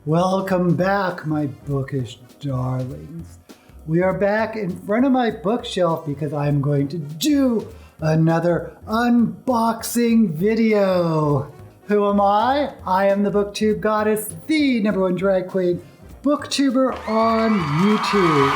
Welcome back, my bookish darlings. We are back in front of my bookshelf because I'm going to do another unboxing video. Who am I? I am the BookTube goddess, the #1 drag queen, booktuber on YouTube.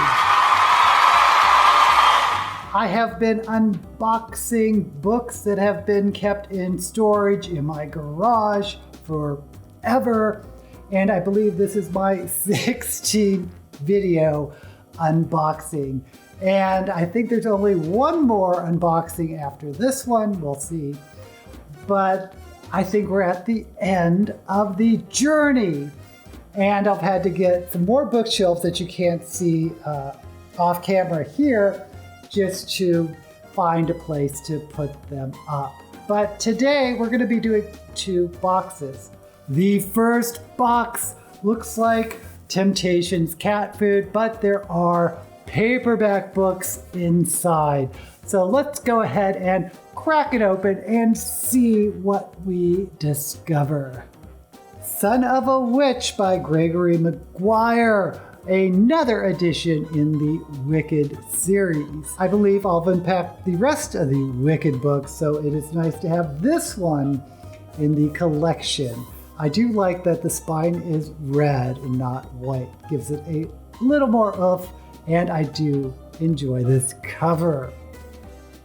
I have been unboxing books that have been kept in storage in my garage forever, and I believe this is my 16th video unboxing. And I think there's only one more unboxing after this one, we'll see. But I think we're at the end of the journey. And I've had to get some more bookshelves that you can't see off camera here, just to find a place to put them up. But today we're going to be doing 2 boxes. The first box looks like Temptations cat food, but there are paperback books inside. So let's go ahead and crack it open and see what we discover. Son of a Witch by Gregory Maguire. Another edition in the Wicked series. I believe I'll unpack the rest of the Wicked books, so it is nice to have this one in the collection. I do like that the spine is red and not white. Gives it a little more oomph, and I do enjoy this cover.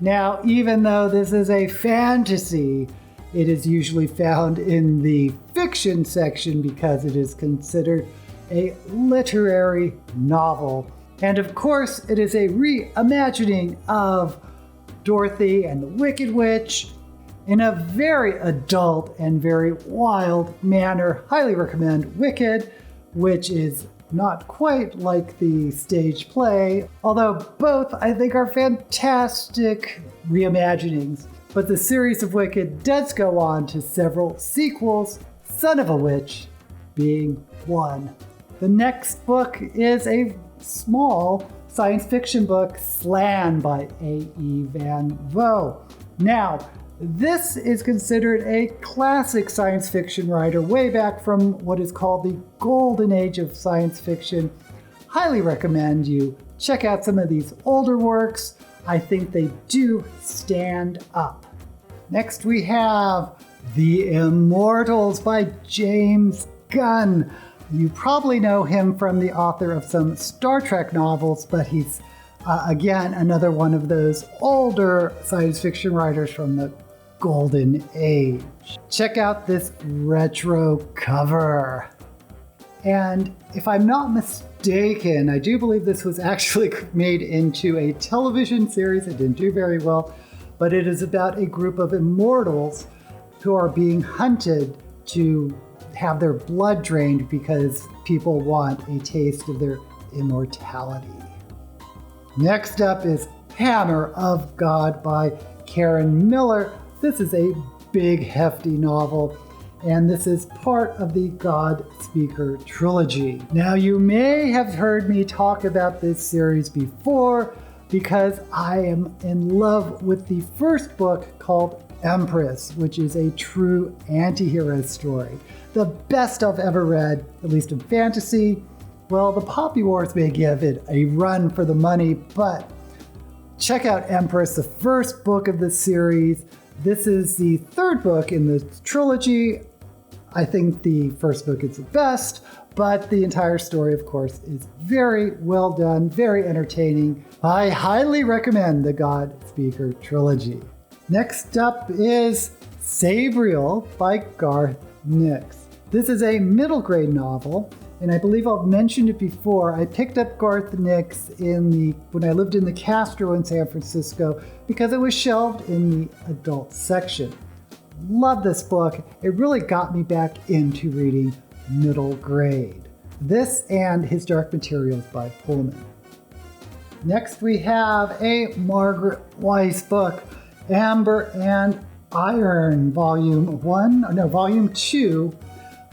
Now, even though this is a fantasy, it is usually found in the fiction section because it is considered a literary novel. And of course, it is a reimagining of Dorothy and the Wicked Witch in a very adult and very wild manner. Highly recommend Wicked, which is not quite like the stage play, although both I think are fantastic reimaginings. But the series of Wicked does go on to several sequels, Son of a Witch being one. The next book is a small science fiction book, Slan by A.E. Van Vogt. Now, this is considered a classic science fiction writer way back from what is called the golden age of science fiction. Highly recommend you check out some of these older works. I think they do stand up. Next we have The Immortals by James Gunn. You probably know him from the author of some Star Trek novels, but he's again another one of those older science fiction writers from the golden age. Check out this retro cover. And if I'm not mistaken, I do believe this was actually made into a television series. It didn't do very well, but it is about a group of immortals who are being hunted to have their blood drained because people want a taste of their immortality. Next up is Hammer of God by Karen Miller. This is a big, hefty novel, and this is part of the God Speaker trilogy. Now, you may have heard me talk about this series before because I am in love with the first book called Empress, which is a true anti-hero story. The best I've ever read, at least in fantasy. Well, the Poppy Wars may give it a run for the money, but check out Empress, the first book of the series. This is the 3rd book in the trilogy. I think the first book is the best, but the entire story, of course, is very well done, very entertaining. I highly recommend the God Speaker trilogy. Next up is Sabriel by Garth Nix. This is a middle grade novel, and I believe I've mentioned it before. I picked up Garth Nix when I lived in the Castro in San Francisco because it was shelved in the adult section. Love this book. It really got me back into reading middle grade. This and His Dark Materials by Pullman. Next we have a Margaret Weis book, Amber and Iron, Volume 2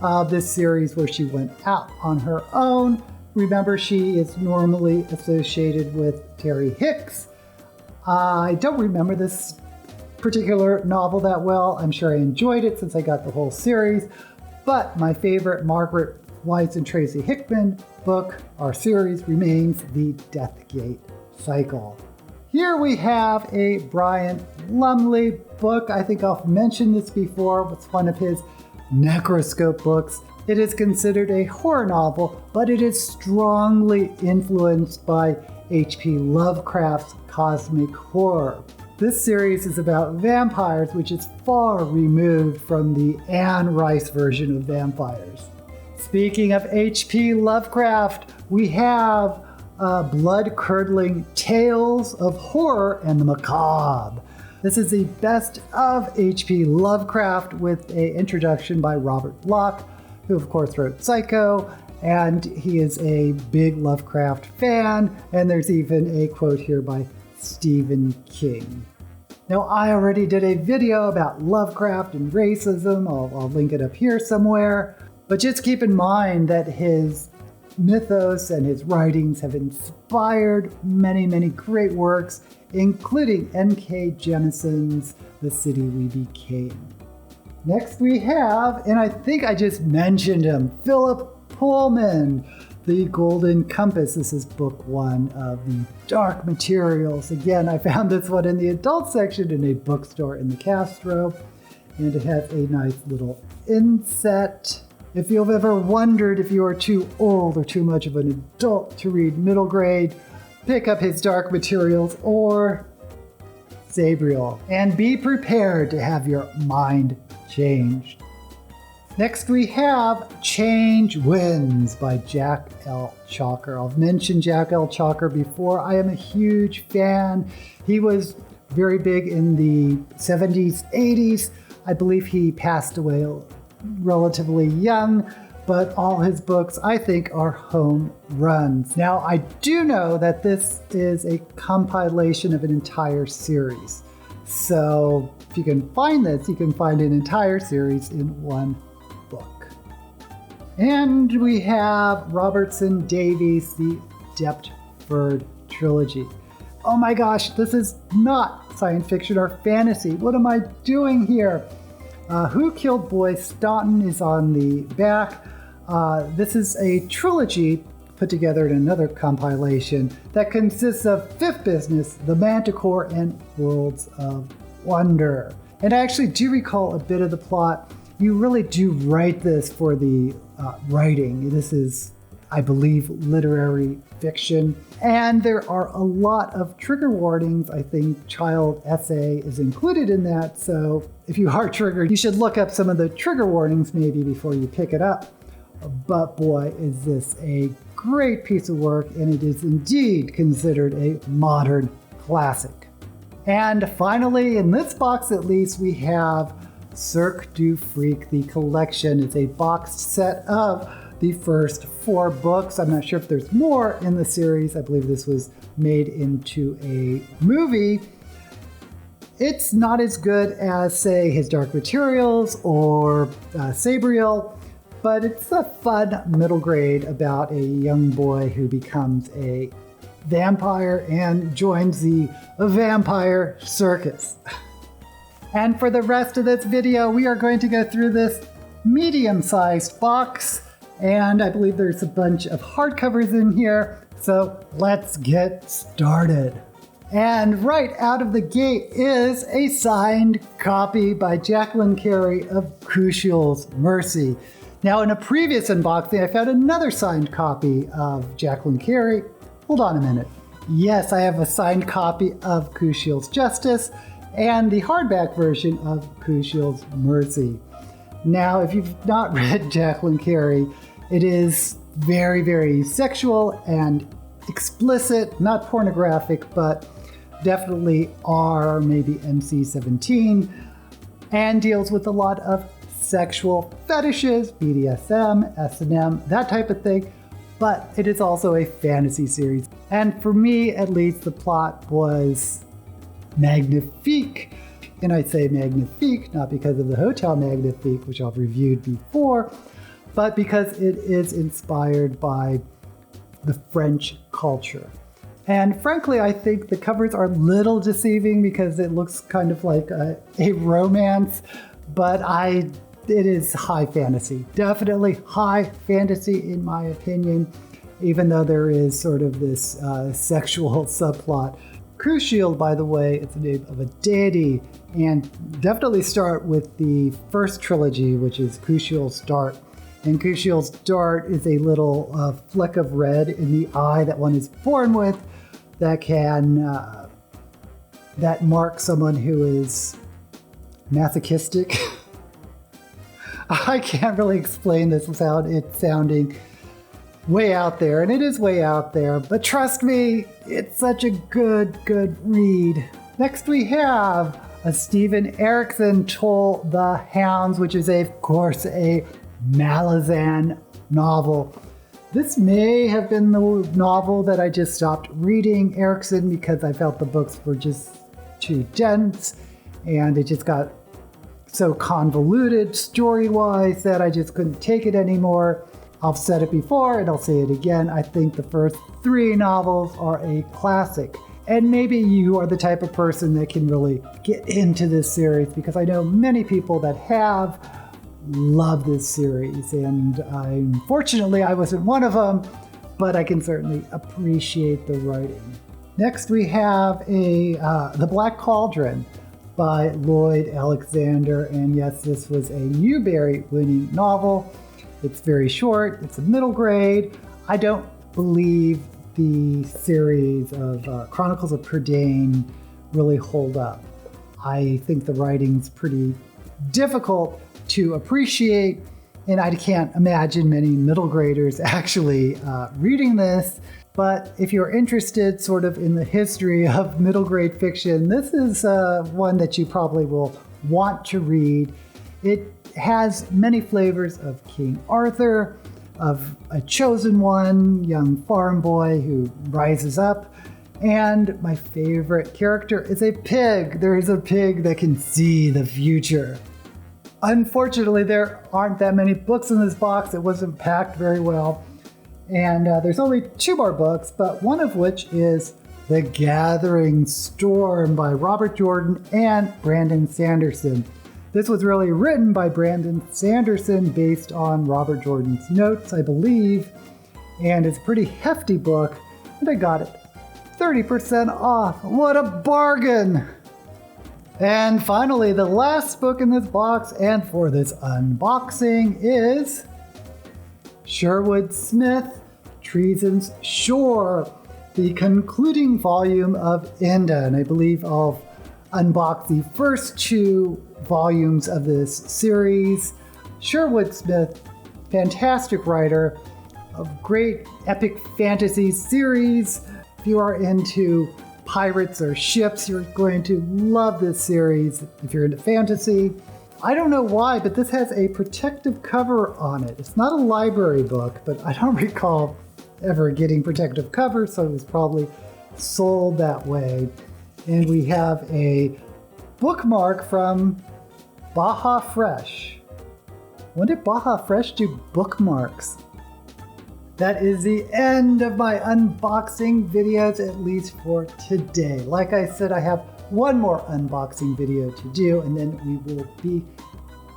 of this series where she went out on her own. Remember, she is normally associated with Terry Hicks. I don't remember this particular novel that well. I'm sure I enjoyed it since I got the whole series, but my favorite Margaret Weiss and Tracy Hickman book, our series, remains the Deathgate Cycle. Here we have a Brian Lumley book. I think I've mentioned this before. It's one of his Necroscope books. It is considered a horror novel, but it is strongly influenced by H.P. Lovecraft's cosmic horror. This series is about vampires, which is far removed from the Anne Rice version of vampires. Speaking of H.P. Lovecraft, we have blood-curdling tales of horror and the macabre. This is the best of H.P. Lovecraft with an introduction by Robert Bloch, who of course wrote Psycho, and he is a big Lovecraft fan, and there's even a quote here by Stephen King. Now, I already did a video about Lovecraft and racism. I'll link it up here somewhere. But just keep in mind that his mythos and his writings have inspired many, many great works, including N.K. Jemison's The City We Became. Next we have, and I think I just mentioned him, Philip Pullman, The Golden Compass. This is book 1 of the Dark Materials. Again, I found this one in the adult section in a bookstore in the Castro, and it has a nice little inset. If you've ever wondered if you are too old or too much of an adult to read middle grade, pick up his Dark Materials or Sabriel, and be prepared to have your mind changed. Next we have Change Winds by Jack L. Chalker. I've mentioned Jack L. Chalker before. I am a huge fan. He was very big in the 70s, 80s. I believe he passed away relatively young, but all his books, I think, are home runs. Now, I do know that this is a compilation of an entire series. So if you can find this, you can find an entire series in one book. And we have Robertson Davies' The Deptford Trilogy. Oh my gosh, this is not science fiction or fantasy. What am I doing here? Who Killed Boy Staunton is on the back. This is a trilogy put together in another compilation that consists of Fifth Business, The Manticore, and Worlds of Wonder. And I actually do recall a bit of the plot. You really do write this for the writing. This is, I believe, literary fiction. And there are a lot of trigger warnings. I think child essay is included in that. So if you are triggered, you should look up some of the trigger warnings maybe before you pick it up. But boy, is this a great piece of work, and it is indeed considered a modern classic. And finally, in this box at least, we have Cirque du Freak, the collection. It's a boxed set of the first 4 books. I'm not sure if there's more in the series. I believe this was made into a movie. It's not as good as, say, his Dark Materials or Sabriel, but it's a fun middle grade about a young boy who becomes a vampire and joins the vampire circus. And for the rest of this video, we are going to go through this medium-sized box, and I believe there's a bunch of hardcovers in here, so let's get started. And right out of the gate is a signed copy by Jacqueline Carey of Crucial's Mercy. Now, in a previous unboxing, I found another signed copy of Jacqueline Carey. Hold on a minute. Yes, I have a signed copy of Crucial's Justice and the hardback version of Crucial's Mercy. Now, if you've not read Jacqueline Carey, it is very, very sexual and explicit, not pornographic, but definitely R, maybe NC-17, and deals with a lot of sexual fetishes, BDSM, S&M, that type of thing, but it is also a fantasy series. And for me, at least, the plot was magnifique. And I say magnifique not because of the Hotel Magnifique, which I've reviewed before, but because it is inspired by the French culture. And frankly, I think the covers are a little deceiving because it looks kind of like a romance, but I it is high fantasy. Definitely high fantasy in my opinion, even though there is sort of this sexual subplot. Crucial, by the way, is the name of a deity, and definitely start with the first trilogy, which is Crucial's Dart. And Crucial's Dart is a little fleck of red in the eye that one is born with that can that marks someone who is masochistic. I can't really explain this without it sounding way out there, and it is way out there, but trust me, it's such a good read. Next we have a Steven Erikson Toll the Hounds, which is of course a Malazan novel. This may have been the novel that I just stopped reading Erikson because I felt the books were just too dense and it just got so convoluted story-wise that I just couldn't take it anymore. I've said it before and I'll say it again. I think the first 3 novels are a classic. And maybe you are the type of person that can really get into this series, because I know many people that have loved this series. And unfortunately, I wasn't one of them, but I can certainly appreciate the writing. Next, we have The Black Cauldron by Lloyd Alexander. And yes, this was a Newbery winning novel. It's very short, it's a middle grade. I don't believe the series of Chronicles of Prydain really hold up. I think the writing's pretty difficult to appreciate, and I can't imagine many middle graders actually reading this. But if you're interested sort of in the history of middle grade fiction, this is one that you probably will want to read. It has many flavors of King Arthur, of a chosen one, young farm boy who rises up, and my favorite character is a pig. There is a pig that can see the future. Unfortunately, there aren't that many books in this box. It wasn't packed very well, and there's only 2 more books, but one of which is The Gathering Storm by Robert Jordan and Brandon Sanderson. This was really written by Brandon Sanderson based on Robert Jordan's notes, I believe, and it's a pretty hefty book, and I got it 30% off. What a bargain! And finally, the last book in this box and for this unboxing is Sherwood Smith, Treason's Shore, the concluding volume of Inda, and I believe I'll unbox the first 2 volumes of this series. Sherwood Smith, fantastic writer of great epic fantasy series. If you are into pirates or ships, you're going to love this series. If you're into fantasy, I don't know why, but this has a protective cover on it. It's not a library book, but I don't recall ever getting protective cover, so it was probably sold that way. And we have a bookmark from Baja Fresh. When did Baja Fresh do bookmarks? That is the end of my unboxing videos, at least for today. Like I said, I have one more unboxing video to do, and then we will be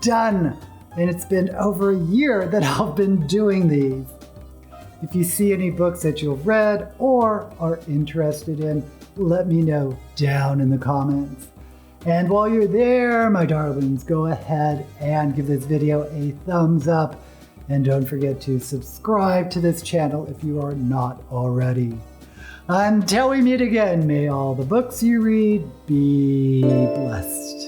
done. And it's been over a year that I've been doing these. If you see any books that you've read or are interested in, let me know down in the comments. And while you're there, my darlings, go ahead and give this video a thumbs up. And don't forget to subscribe to this channel if you are not already. Until we meet again, may all the books you read be blessed.